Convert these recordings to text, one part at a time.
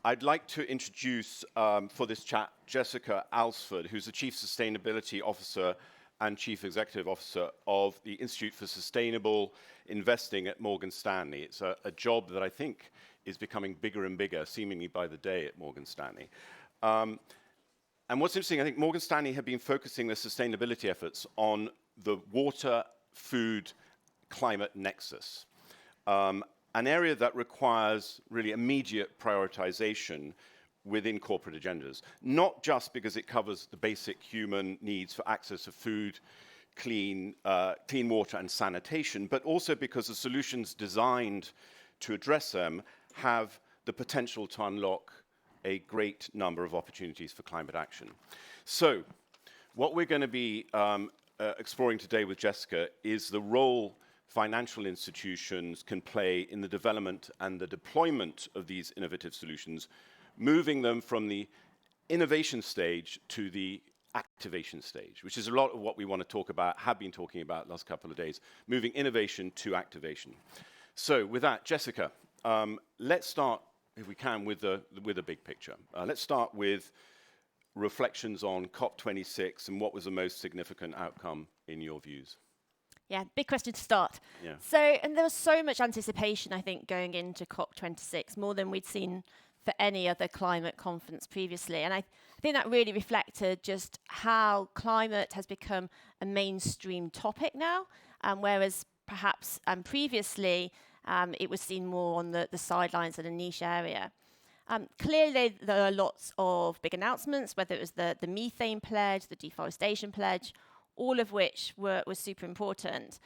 I'd like to introduce for this chat Jessica Alsford, who's the Chief Sustainability Officer and Chief Executive Officer of the Institute for Sustainable Investing at Morgan Stanley. It's a job that I think is becoming bigger and bigger, seemingly by the day at Morgan Stanley. And what's interesting, I think Morgan Stanley have been focusing their sustainability efforts on the water, food, climate nexus, an area that requires really immediate prioritization within corporate agendas, not just because it covers the basic human needs for access to food, clean water and sanitation, but also because the solutions designed to address them have the potential to unlock a great number of opportunities for climate action. So what we're going to be exploring today with Jessica is the role financial institutions can play in the development and the deployment of these innovative solutions, moving them from the innovation stage to the activation stage, which is a lot of what we want to talk about, have been talking about the last couple of days, moving innovation to activation. So with that, Jessica, let's start, if we can, with the big picture. Let's start with reflections on COP26 and what was the most significant outcome in your views. Yeah, big question to start. Yeah. So, and there was so much anticipation, I think, going into COP26, more than we'd seen for any other climate conference previously. And I think that really reflected just how climate has become a mainstream topic now, whereas perhaps previously it was seen more on the sidelines in a niche area. Clearly, there are lots of big announcements, whether it was the methane pledge, the deforestation pledge, all of which were super important.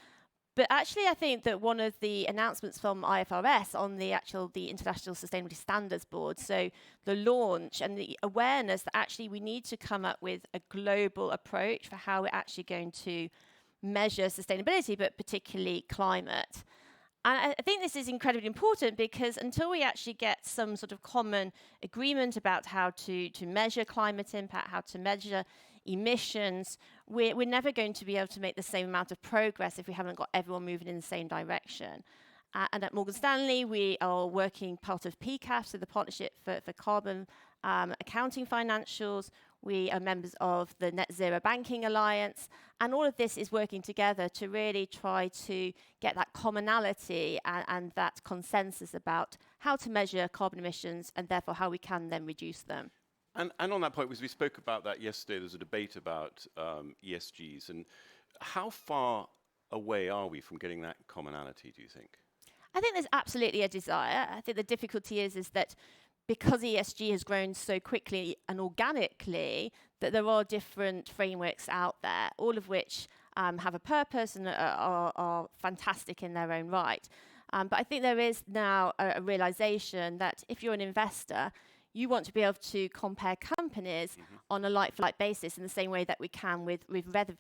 But actually, I think that one of the announcements from IFRS on the International Sustainability Standards Board, so the launch and the awareness that actually we need to come up with a global approach for how we're actually going to measure sustainability, but particularly climate. And I think this is incredibly important because until we actually get some sort of common agreement about how to measure climate impact, how to measure emissions, we're never going to be able to make the same amount of progress if we haven't got everyone moving in the same direction. And at Morgan Stanley, we are working part of PCAF, so the Partnership for Carbon Accounting Financials. We are members of the Net Zero Banking Alliance. And all of this is working together to really try to get that commonality and that consensus about how to measure carbon emissions and therefore how we can then reduce them. And on that point, because we spoke about that yesterday, there's a debate about ESGs. And how far away are we from getting that commonality, do you think? I think there's absolutely a desire. I think the difficulty is that because ESG has grown so quickly and organically, that there are different frameworks out there, all of which have a purpose and are fantastic in their own right. But I think there is now a realization that if you're an investor, you want to be able to compare companies on a like-for-like basis in the same way that we can with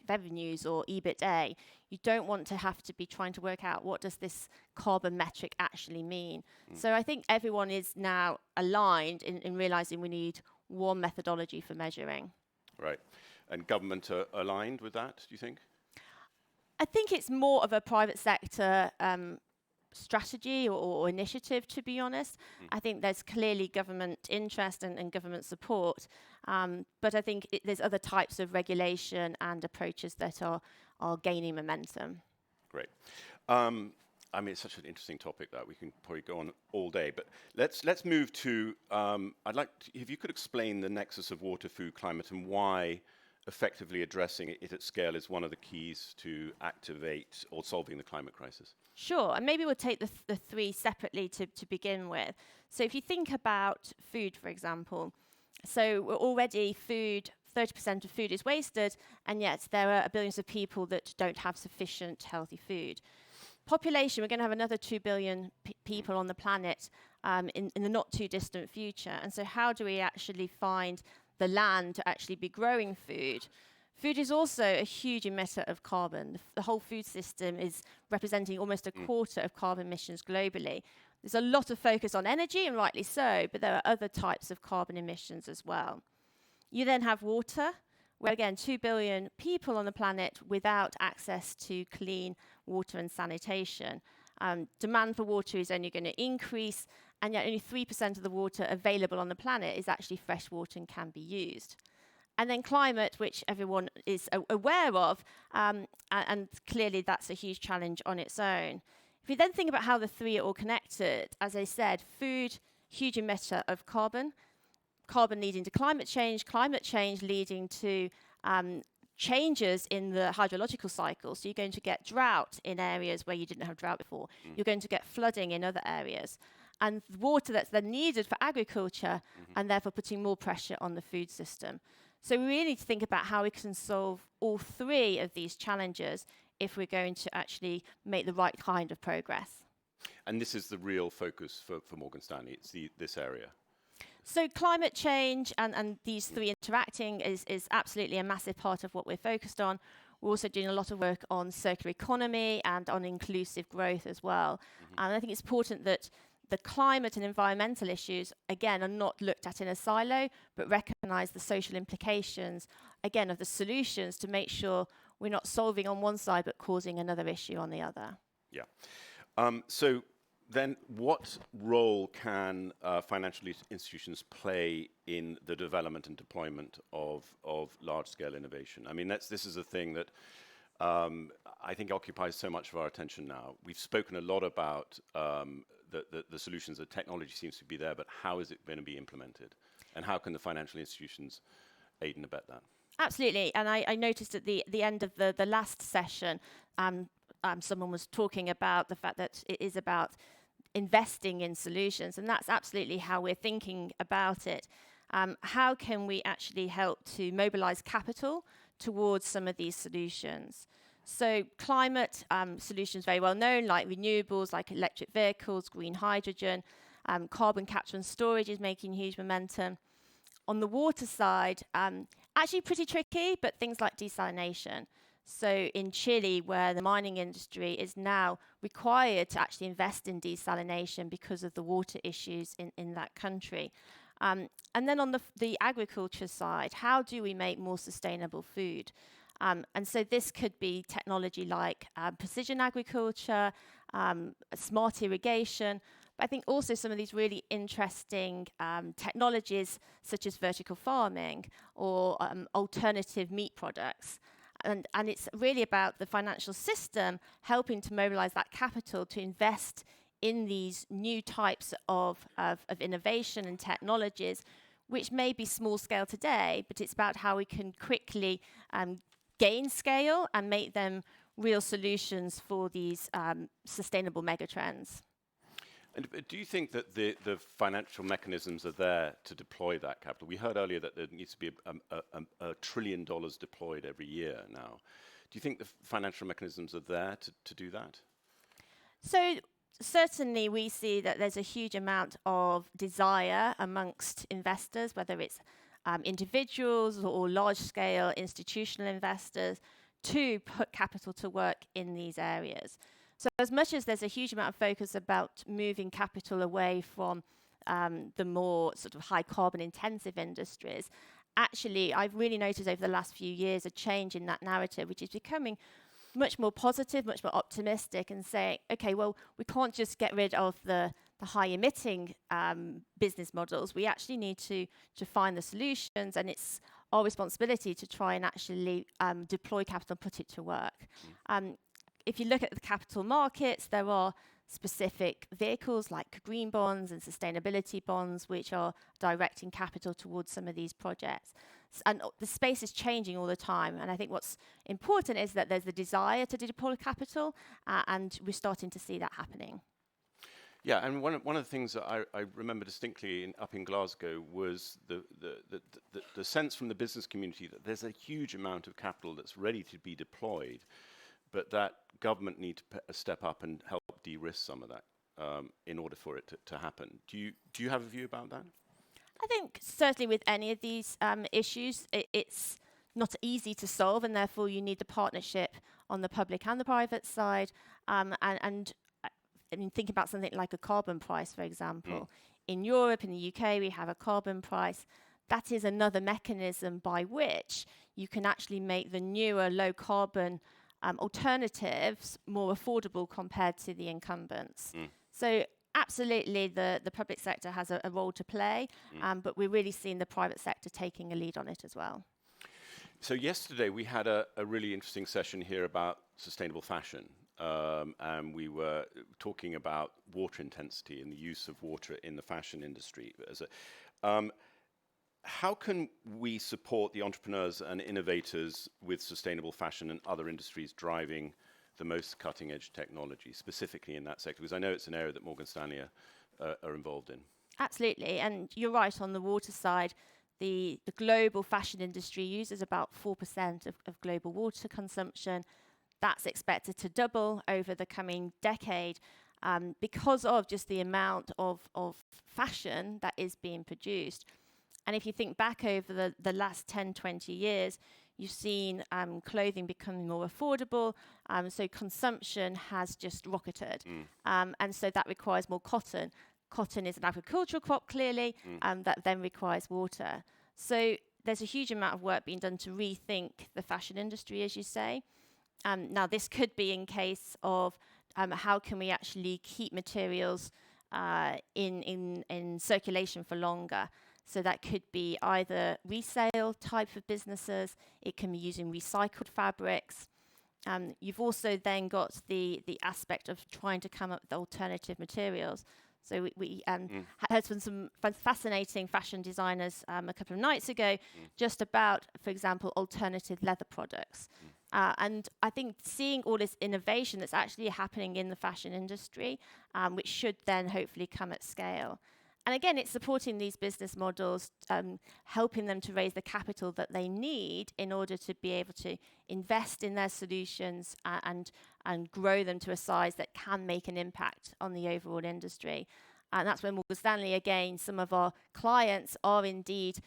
revenues or EBITDA. You don't want to have to be trying to work out what does this carbon metric actually mean. So I think everyone is now aligned in realizing we need one methodology for measuring. Right. And government are aligned with that, do you think? I think it's more of a private sector strategy or initiative, to be honest. I think there's clearly government interest and government support, but I think there's other types of regulation and approaches that are gaining momentum. Great. I mean, it's such an interesting topic that we can probably go on all day, but let's move to, I'd like to, if you could explain the nexus of water, food, climate, and why effectively addressing it at scale is one of the keys to activate or solving the climate crisis. Sure, and maybe we'll take the three separately to begin with. So if you think about food, for example, so already 30% of food is wasted, and yet there are billions of people that don't have sufficient healthy food. Population, we're going to have another 2 billion people on the planet in the not too distant future. And so how do we actually find the land to actually be growing food? Food is also a huge emitter of carbon. The whole food system is representing almost a quarter of carbon emissions globally. There's a lot of focus on energy, and rightly so, but there are other types of carbon emissions as well. You then have water, where again, 2 billion people on the planet without access to clean water and sanitation. Demand for water is only going to increase, and yet only 3% of the water available on the planet is actually fresh water and can be used. And then climate, which everyone is aware of, and clearly that's a huge challenge on its own. If you then think about how the three are all connected, as I said, food, huge emitter of carbon, carbon leading to climate change leading to changes in the hydrological cycle. So you're going to get drought in areas where you didn't have drought before. You're going to get flooding in other areas. And water that's then needed for agriculture, and therefore putting more pressure on the food system. So we really need to think about how we can solve all three of these challenges if we're going to actually make the right kind of progress. And this is the real focus for Morgan Stanley, it's this area. So climate change and these three interacting is absolutely a massive part of what we're focused on. We're also doing a lot of work on circular economy and on inclusive growth as well. And I think it's important that the climate and environmental issues, again, are not looked at in a silo, but recognise the social implications, again, of the solutions to make sure we're not solving on one side, but causing another issue on the other. Yeah. So then what role can financial institutions play in the development and deployment of large-scale innovation? I mean, this is a thing that I think occupies so much of our attention now. We've spoken a lot about the solutions, the technology seems to be there, but how is it going to be implemented? And how can the financial institutions aid and abet that? Absolutely, and I noticed at the end of the last session, someone was talking about the fact that it is about investing in solutions, and that's absolutely how we're thinking about it. How can we actually help to mobilize capital towards some of these solutions? So climate solutions very well known, like renewables, like electric vehicles, green hydrogen, carbon capture and storage is making huge momentum. On the water side, actually pretty tricky, but things like desalination. So in Chile, where the mining industry is now required to actually invest in desalination because of the water issues in that country. And then on the agriculture side, how do we make more sustainable food? And so this could be technology like precision agriculture, smart irrigation, but I think also some of these really interesting technologies such as vertical farming or alternative meat products. And it's really about the financial system helping to mobilize that capital to invest in these new types of innovation and technologies, which may be small scale today, but it's about how we can quickly gain scale and make them real solutions for these sustainable megatrends. And do you think that the financial mechanisms are there to deploy that capital? We heard earlier that there needs to be $1 trillion deployed every year now. Do you think the financial mechanisms are there to do that? So certainly we see that there's a huge amount of desire amongst investors, whether it's individuals or large-scale institutional investors, to put capital to work in these areas. So as much as there's a huge amount of focus about moving capital away from the more sort of high carbon intensive industries, actually I've really noticed over the last few years a change in that narrative, which is becoming much more positive, much more optimistic, and saying, okay, well, we can't just get rid of the high emitting business models. We actually need to find the solutions, and it's our responsibility to try and actually deploy capital and put it to work. If you look at the capital markets, there are specific vehicles like green bonds and sustainability bonds, which are directing capital towards some of these projects. And the space is changing all the time. And I think what's important is that there's the desire to deploy capital, and we're starting to see that happening. Yeah, and one of the things that I remember distinctly up in Glasgow was the sense from the business community that there's a huge amount of capital that's ready to be deployed, but that government need to step up and help de-risk some of that in order for it to happen. Do you have a view about that? I think certainly with any of these issues, it's not easy to solve, and therefore you need the partnership on the public and the private side. And I mean, think about something like a carbon price, for example. In Europe, in the UK, we have a carbon price. That is another mechanism by which you can actually make the newer low carbon alternatives more affordable compared to the incumbents. So Absolutely, the public sector has a role to play, but we're really seeing the private sector taking a lead on it as well. So yesterday we had a really interesting session here about sustainable fashion, and we were talking about water intensity and the use of water in the fashion industry. How can we support the entrepreneurs and innovators with sustainable fashion and other industries driving the most cutting-edge technology, specifically in that sector? Because I know it's an area that Morgan Stanley are involved in. Absolutely, and you're right on the water side. The global fashion industry uses about 4% of global water consumption. That's expected to double over the coming decade because of just the amount of fashion that is being produced. And if you think back over the last 10, 20 years, you've seen clothing becoming more affordable, so consumption has just rocketed. And so that requires more cotton. Cotton is an agricultural crop, clearly, that then requires water. So there's a huge amount of work being done to rethink the fashion industry, as you say. Now, this could be in case of how can we actually keep materials in circulation for longer. So that could be either resale type of businesses, it can be using recycled fabrics. You've also then got the aspect of trying to come up with alternative materials. So we heard from some fascinating fashion designers a couple of nights ago, just about, for example, alternative leather products. And I think seeing all this innovation that's actually happening in the fashion industry, which should then hopefully come at scale. And again, it's supporting these business models, helping them to raise the capital that they need in order to be able to invest in their solutions and grow them to a size that can make an impact on the overall industry. And that's when Morgan Stanley, again, some of our clients are indeed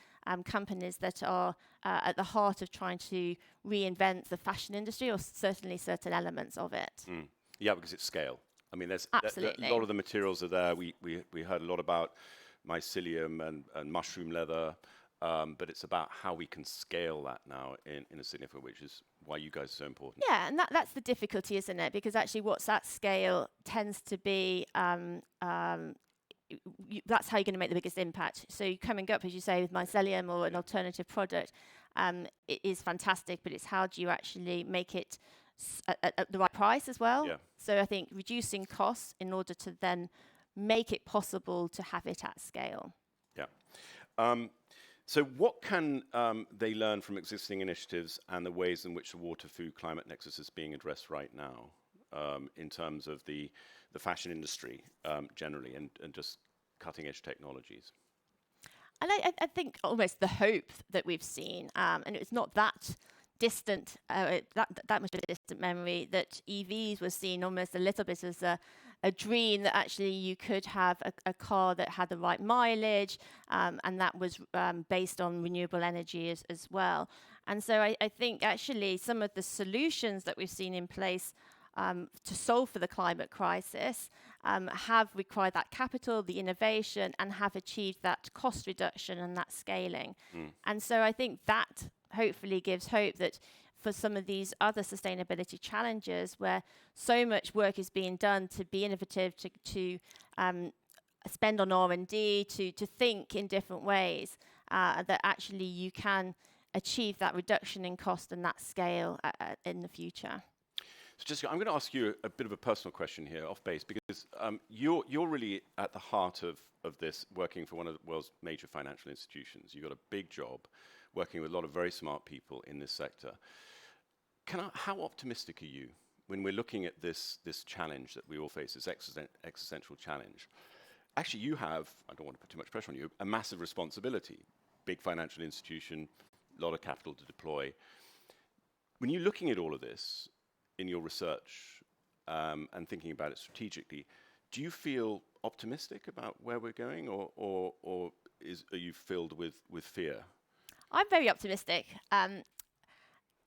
companies that are at the heart of trying to reinvent the fashion industry, or certainly certain elements of it. Yeah, because it's scale. I mean, there's Absolutely. a lot of the materials are there. We heard a lot about mycelium and mushroom leather, but it's about how we can scale that now in a significant way, which is why you guys are so important. Yeah, and that's the difficulty, isn't it? Because actually what's at scale tends to be, that's how you're going to make the biggest impact. So coming up, as you say, with mycelium or an alternative product, it is fantastic, but it's how do you actually make it at the right price as well. Yeah. So I think reducing costs in order to then make it possible to have it at scale. Yeah. So what can they learn from existing initiatives and the ways in which the water, food, climate nexus is being addressed right now in terms of the fashion industry generally and just cutting edge technologies? And I think almost the hope that we've seen, and it's not that distant, that much of a distant memory, that EVs were seen almost a little bit as a dream, that actually you could have a car that had the right mileage, and that was based on renewable energy as well. And so I think actually some of the solutions that we've seen in place to solve for the climate crisis have required that capital, the innovation, and have achieved that cost reduction and that scaling. And so I think that hopefully gives hope that for some of these other sustainability challenges where so much work is being done to be innovative, to spend on R&D, to think in different ways, that actually you can achieve that reduction in cost and that scale in the future. So Jessica, I'm going to ask you a bit of a personal question here, off base, because you're really at the heart of this, working for one of the world's major financial institutions. You've got a big job, working with a lot of very smart people in this sector. How optimistic are you when we're looking at this challenge that we all face, this existential challenge? Actually, you have, I don't want to put too much pressure on you, a massive responsibility. Big financial institution, a lot of capital to deploy. When you're looking at all of this in your research and thinking about it strategically, do you feel optimistic about where we're going, or are you filled with fear? I'm very optimistic.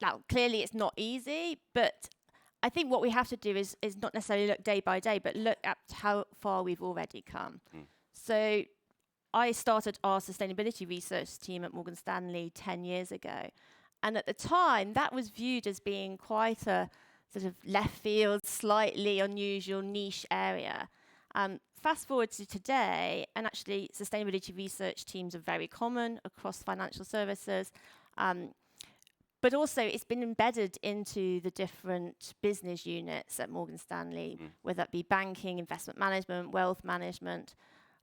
Now, clearly it's not easy, but I think what we have to do is not necessarily look day by day, but look at how far we've already come. So I started our sustainability research team at Morgan Stanley 10 years ago. And at the time, that was viewed as being quite a sort of left field, slightly unusual niche area. Fast forward to today, and actually sustainability research teams are very common across financial services. But also it's been embedded into the different business units at Morgan Stanley, whether that be banking, investment management, wealth management.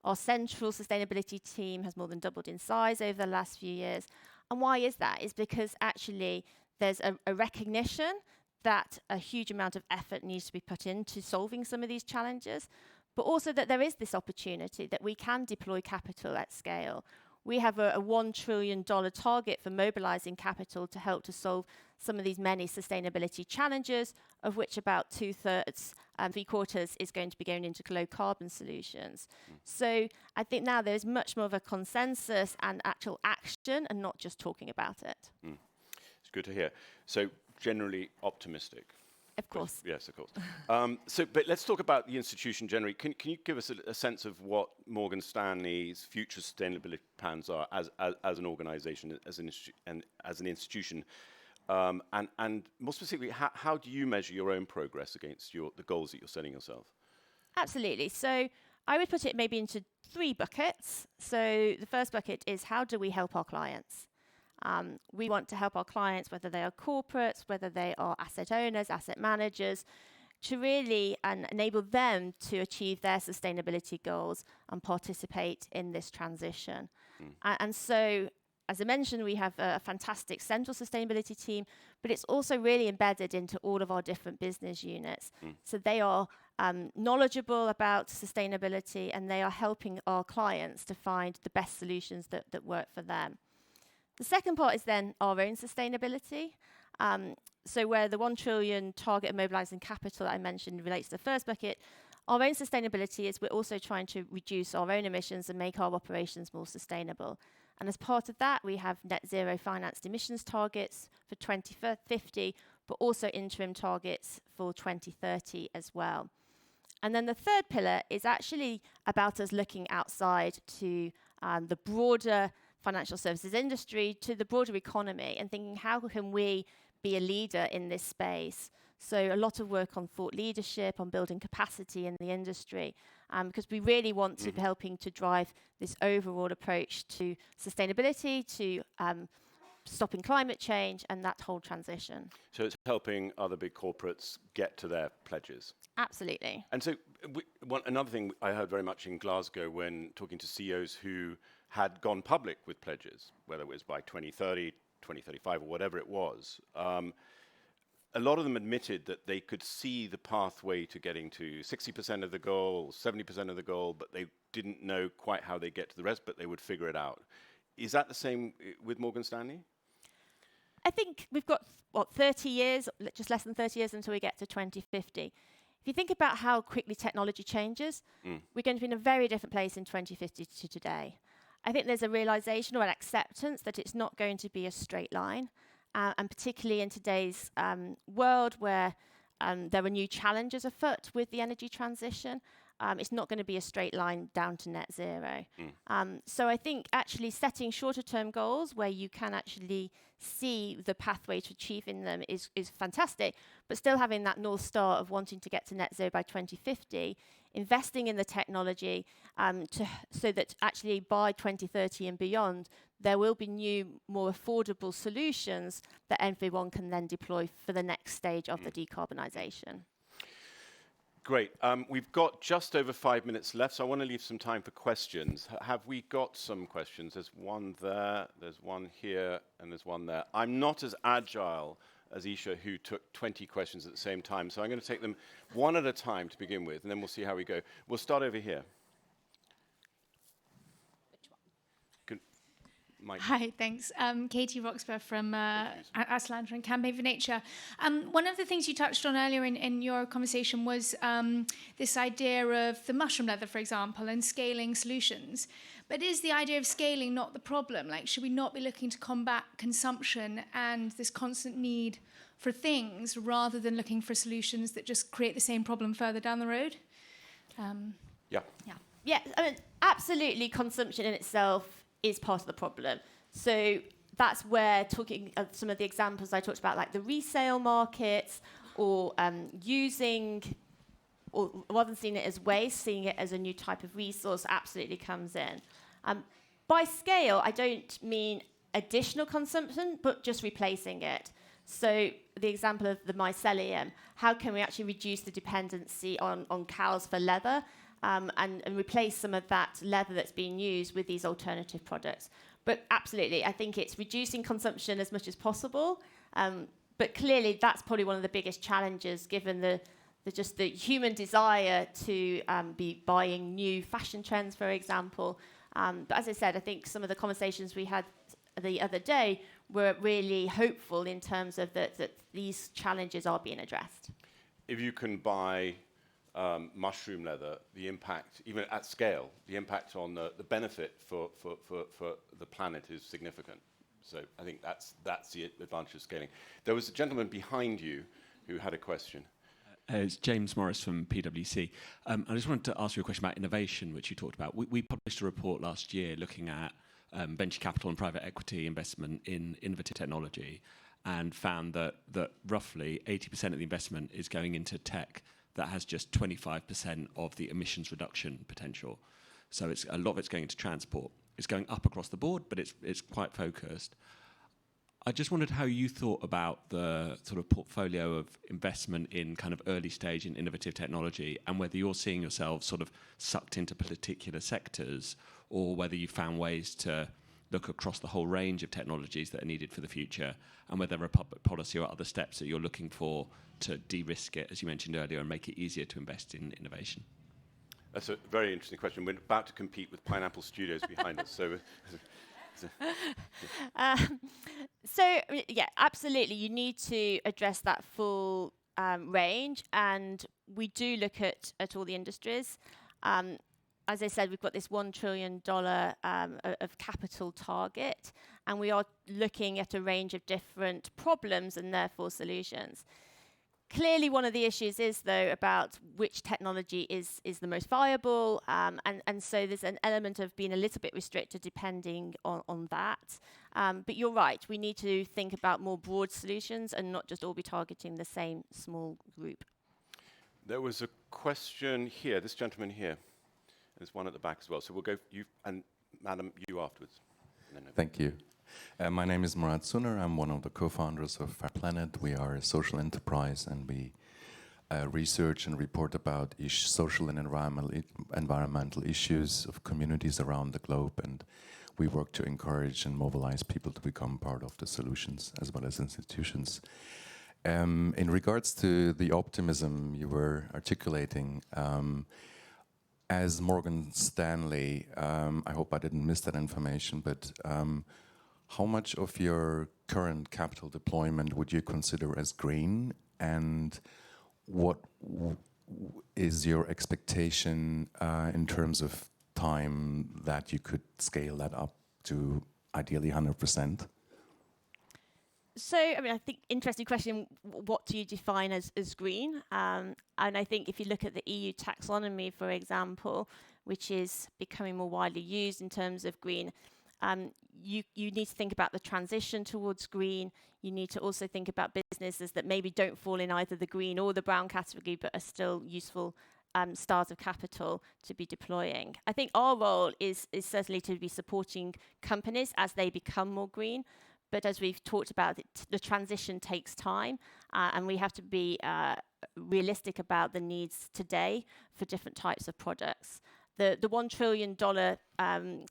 Our central sustainability team has more than doubled in size over the last few years. And why is that? It's because actually there's a recognition that a huge amount of effort needs to be put into solving some of these challenges, but also that there is this opportunity that we can deploy capital at scale. We have a $1 trillion target for mobilizing capital to help to solve some of these many sustainability challenges, of which about 2/3, 3/4 is going to be going into low carbon solutions. So I think now there's much more of a consensus and actual action and not just talking about it. It's good to hear. So generally optimistic. Of course. Yes, of course. But let's talk about the institution generally. Can you give us a sense of what Morgan Stanley's future sustainability plans are as an organization, as an institution? And more specifically, how do you measure your own progress against the goals that you're setting yourself? Absolutely. So I would put it maybe into 3 buckets. So the first bucket is, how do we help our clients? We want to help our clients, whether they are corporates, whether they are asset owners, asset managers, to really enable them to achieve their sustainability goals and participate in this transition. And so, as I mentioned, we have a fantastic central sustainability team, but it's also really embedded into all of our different business units. So they are knowledgeable about sustainability, and they are helping our clients to find the best solutions that work for them. The second part is then our own sustainability. So where the $1 trillion target of mobilizing capital that I mentioned relates to the first bucket, our own sustainability is we're also trying to reduce our own emissions and make our operations more sustainable. And as part of that, we have net zero financed emissions targets for 2050, but also interim targets for 2030 as well. And then the third pillar is actually about us looking outside to the broader financial services industry, to the broader economy, and thinking, how can we be a leader in this space? So a lot of work on thought leadership, on building capacity in the industry, because we really want to be helping to drive this overall approach to sustainability, to stopping climate change, and that whole transition. So it's helping other big corporates get to their pledges. Absolutely. And so another thing I heard very much in Glasgow when talking to CEOs who had gone public with pledges, whether it was by 2030, 2035, or whatever it was, a lot of them admitted that they could see the pathway to getting to 60% of the goal, 70% of the goal, but they didn't know quite how they get to the rest, but they would figure it out. Is that the same with Morgan Stanley? I think we've got, 30 years, just less than 30 years until we get to 2050. If you think about how quickly technology changes, we're going to be in a very different place in 2050 to today. I think there's a realization or an acceptance that it's not going to be a straight line, and particularly in today's world where there are new challenges afoot with the energy transition. It's not going to be a straight line down to net zero. So I think actually setting shorter term goals where you can actually see the pathway to achieving them is fantastic, but still having that North Star of wanting to get to net zero by 2050, investing in the technology so that actually by 2030 and beyond, there will be new, more affordable solutions that everyone can then deploy for the next stage of the decarbonisation. Great. We've got just over 5 minutes left, so I want to leave some time for questions. Have we got some questions? There's one there, there's one here, and there's one there. I'm not as agile as Isha, who took 20 questions at the same time, so I'm going to take them one at a time to begin with, and then we'll see how we go. We'll start over here. Mike. Hi, thanks. Katie Roxburgh from Atlanta and Campaign for Nature. One of the things you touched on earlier in your conversation was this idea of the mushroom leather, for example, and scaling solutions. But is the idea of scaling not the problem? Like, should we not be looking to combat consumption and this constant need for things rather than looking for solutions that just create the same problem further down the road? Yeah, I mean, absolutely, consumption in itself is part of the problem. So that's where talking of some of the examples I talked about, like the resale markets or using or rather than seeing it as waste, seeing it as a new type of resource absolutely comes in. By scale, I don't mean additional consumption, but just replacing it. So the example of the mycelium, how can we actually reduce the dependency on cows for leather and replace some of that leather that's being used with these alternative products? But absolutely, I think it's reducing consumption as much as possible. But clearly, that's probably one of the biggest challenges, given the human desire to be buying new fashion trends, for example. But as I said, I think some of the conversations we had the other day were really hopeful in terms of that these challenges are being addressed. If you can buy mushroom leather, the impact, even at scale, the impact on the benefit for the planet is significant. So I think that's the advantage of scaling. There was a gentleman behind you who had a question. It's James Morris from PwC. I just wanted to ask you a question about innovation, which you talked about. We published a report last year looking at venture capital and private equity investment in innovative technology, and found that roughly 80% of the investment is going into tech that has just 25% of the emissions reduction potential. So it's a lot of it's going into transport. It's going up across the board, but it's quite focused. I just wondered how you thought about the sort of portfolio of investment in kind of early stage in innovative technology, and whether you're seeing yourselves sort of sucked into particular sectors, or whether you found ways to look across the whole range of technologies that are needed for the future, and whether there are public policy or other steps that you're looking for to de-risk it, as you mentioned earlier, and make it easier to invest in innovation. That's a very interesting question. We're about to compete with Pineapple Studios behind us. So, yeah, absolutely. You need to address that full range, and we do look at all the industries. As I said, we've got this $1 trillion of capital target, and we are looking at a range of different problems and therefore solutions. Clearly, one of the issues is, though, about which technology is the most viable, and so there's an element of being a little bit restricted depending on that. But you're right, we need to think about more broad solutions and not just all be targeting the same small group. There was a question here, this gentleman here. There's one at the back as well. So we'll go, you and Madam, you afterwards. Thank you. My name is Murat Suner. I'm one of the co-founders of Fair Planet. We are a social enterprise, and we research and report about social and environmental issues of communities around the globe. And we work to encourage and mobilize people to become part of the solutions as well as institutions. In regards to the optimism you were articulating, as Morgan Stanley, I hope I didn't miss that information, but how much of your current capital deployment would you consider as green, and what is your expectation in terms of time that you could scale that up to ideally 100%? So, I mean, I think interesting question, what do you define as green? And I think if you look at the EU taxonomy, for example, which is becoming more widely used in terms of green, you need to think about the transition towards green. You need to also think about businesses that maybe don't fall in either the green or the brown category, but are still useful stars of capital to be deploying. I think our role is certainly to be supporting companies as they become more green. But as we've talked about, the transition takes time, and we have to be realistic about the needs today for different types of products. The $1 trillion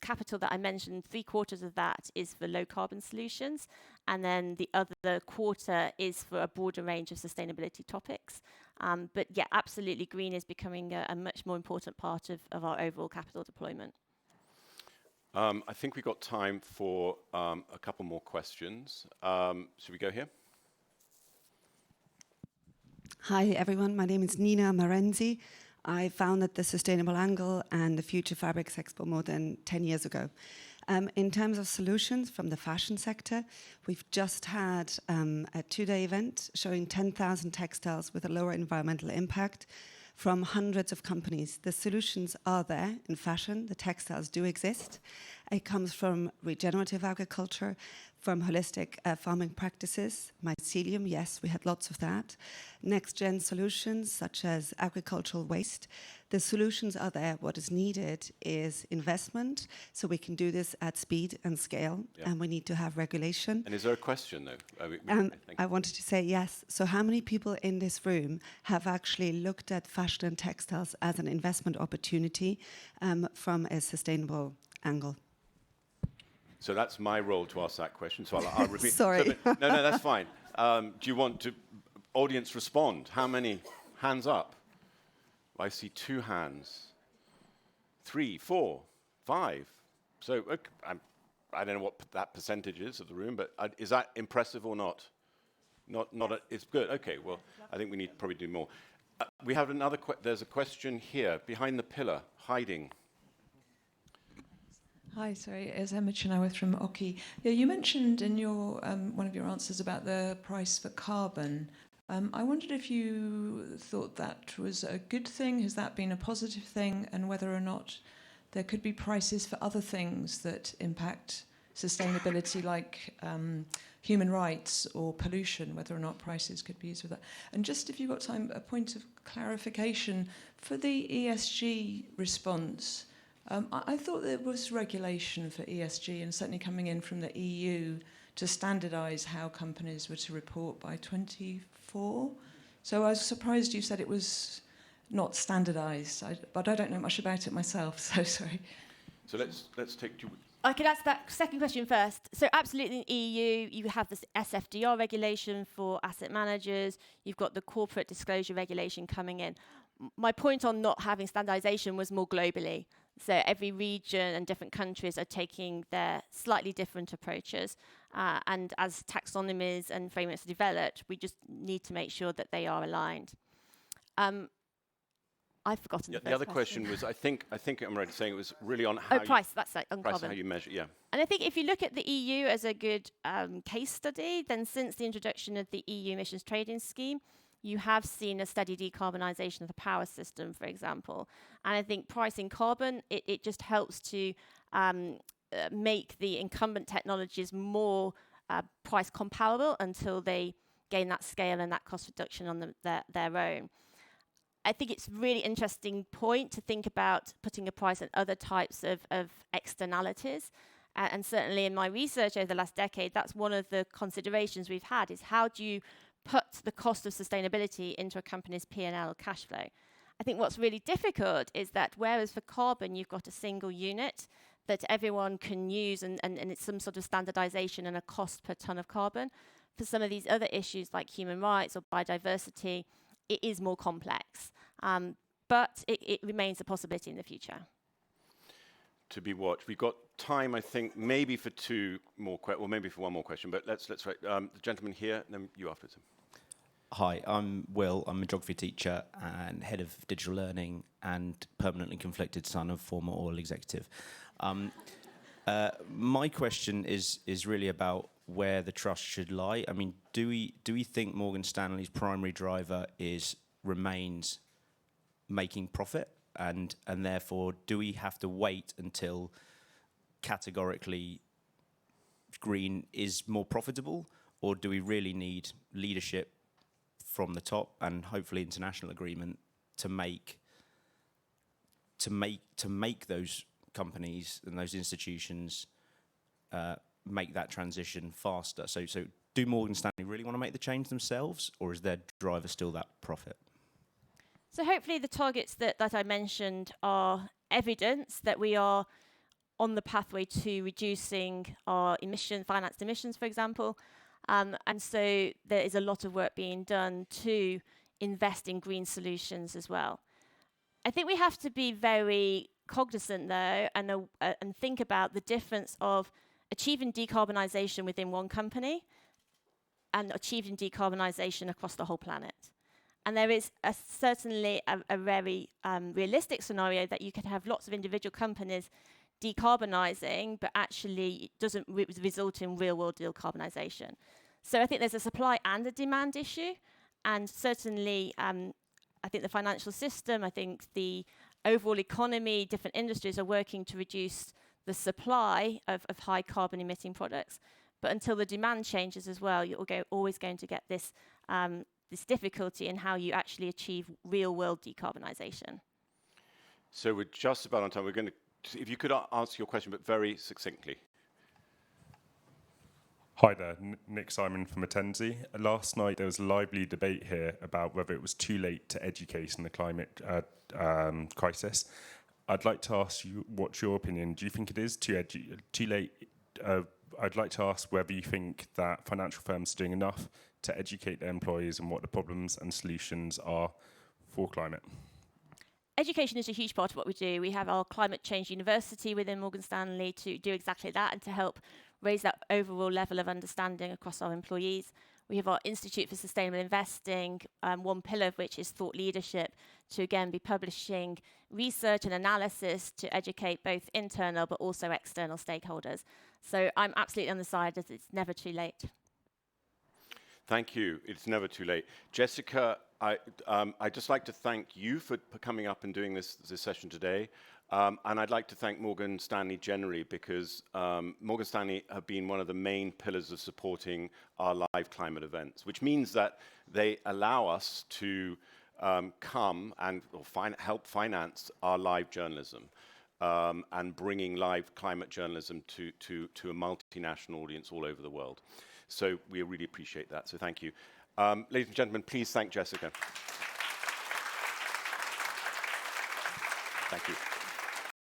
capital that I mentioned, 3/4 of that is for low carbon solutions, and then the other quarter is for a broader range of sustainability topics. But yeah, absolutely, green is becoming a much more important part of our overall capital deployment. I think we've got time for a couple more questions. Should we go here? Hi everyone, my name is Nina Marenzi. I founded the Sustainable Angle and the Future Fabrics Expo more than 10 years ago. In terms of solutions from the fashion sector, we've just had a 2-day event showing 10,000 textiles with a lower environmental impact from hundreds of companies. The solutions are there in fashion, the textiles do exist. It comes from regenerative agriculture, from holistic farming practices, mycelium, yes, we had lots of that. Next-gen solutions such as agricultural waste. The solutions are there. What is needed is investment, so we can do this at speed and scale, and we need to have regulation. And is there a question, though? I wanted to say yes. So how many people in this room have actually looked at fashion and textiles as an investment opportunity from a sustainable angle? So that's my role to ask that question. So I'll repeat. Sorry. So no, that's fine. Do you want to, audience, respond? How many hands up? I see 2 hands. 3, 4, 5. So okay, I don't know what that percentage is of the room, but is that impressive or not? It's good. Okay. Well, I think we need to probably do more. We have another. There's a question here behind the pillar, hiding. Hi, sorry, it's Emma Chenoweth from Oki. Yeah, you mentioned in your one of your answers about the price for carbon. I wondered if you thought that was a good thing. Has that been a positive thing? And whether or not there could be prices for other things that impact sustainability, like human rights or pollution, whether or not prices could be used for that. And just if you've got time, a point of clarification. For the ESG response, I thought there was regulation for ESG, and certainly coming in from the EU to standardise how companies were to report by 24. So I was surprised you said it was not standardised, but I don't know much about it myself, so sorry. So let's take two. I could answer that second question first. So absolutely in the EU, you have this SFDR regulation for asset managers. You've got the corporate disclosure regulation coming in. My point on not having standardisation was more globally. So every region and different countries are taking their slightly different approaches. And as taxonomies and frameworks are developed, we just need to make sure that they are aligned. I've forgotten the other question was, I think I'm right in saying it was really on how price, that's right, on price carbon. and how you measure, yeah. And I think if you look at the EU as a good case study, then since the introduction of the EU emissions trading scheme, you have seen a steady decarbonisation of the power system, for example. And I think pricing carbon, it just helps to make the incumbent technologies more price comparable until they gain that scale and that cost reduction on their own. I think it's a really interesting point to think about putting a price on other types of externalities. And certainly in my research over the last decade, that's one of the considerations we've had, is how do you put the cost of sustainability into a company's P&L cash flow? I think what's really difficult is that whereas for carbon you've got a single unit that everyone can use and it's some sort of standardization and a cost per ton of carbon, for some of these other issues like human rights or biodiversity, it is more complex. But it remains a possibility in the future. To be watched. We've got time, I think, maybe for two more questions, or maybe for one more question, but let's wait. The gentleman here, and then you afterwards. Hi, I'm Will. I'm a geography teacher and head of digital learning and permanently conflicted son of former oil executive. My question is really about where the trust should lie. I mean, do we think Morgan Stanley's primary driver remains making profit, and therefore do we have to wait until categorically green is more profitable, or do we really need leadership from the top and hopefully international agreement to make those companies and those institutions make that transition faster? So do Morgan Stanley really want to make the change themselves, or is their driver still that profit? So hopefully the targets that I mentioned are evidence that we are on the pathway to reducing our financed emissions, for example. And so there is a lot of work being done to invest in green solutions as well. I think we have to be very cognizant, though, and think about the difference of achieving decarbonisation within one company and achieving decarbonisation across the whole planet. And there is certainly a very realistic scenario that you could have lots of individual companies decarbonising, but actually it doesn't result in real-world decarbonisation. So I think there's a supply and a demand issue, and certainly I think the financial system, I think the overall economy, different industries are working to reduce the supply of high carbon emitting products. But until the demand changes as well, you're always going to get this, this difficulty in how you actually achieve real world decarbonisation. So we're just about on time. We're going to, if you could answer your question, but very succinctly. Hi there, Nick Simon from Mackenzie. Last night there was a lively debate here about whether it was too late to educate in the climate crisis. I'd like to ask you, what's your opinion? Do you think it is too late? I'd like to ask whether you think that financial firms are doing enough to educate their employees on what the problems and solutions are for climate. Education is a huge part of what we do. We have our Climate Change University within Morgan Stanley to do exactly that and to help raise that overall level of understanding across our employees. We have our Institute for Sustainable Investing, one pillar of which is thought leadership, to again be publishing research and analysis to educate both internal but also external stakeholders. So I'm absolutely on the side that it's never too late. Thank you. It's never too late. Jessica, I'd just like to thank you for coming up and doing this session today. And I'd like to thank Morgan Stanley generally, because Morgan Stanley have been one of the main pillars of supporting our live climate events, which means that they allow us to come and help finance our live journalism and bringing live climate journalism to a multinational audience all over the world. So we really appreciate that. So thank you. Ladies and gentlemen, please thank Jessica. Thank you.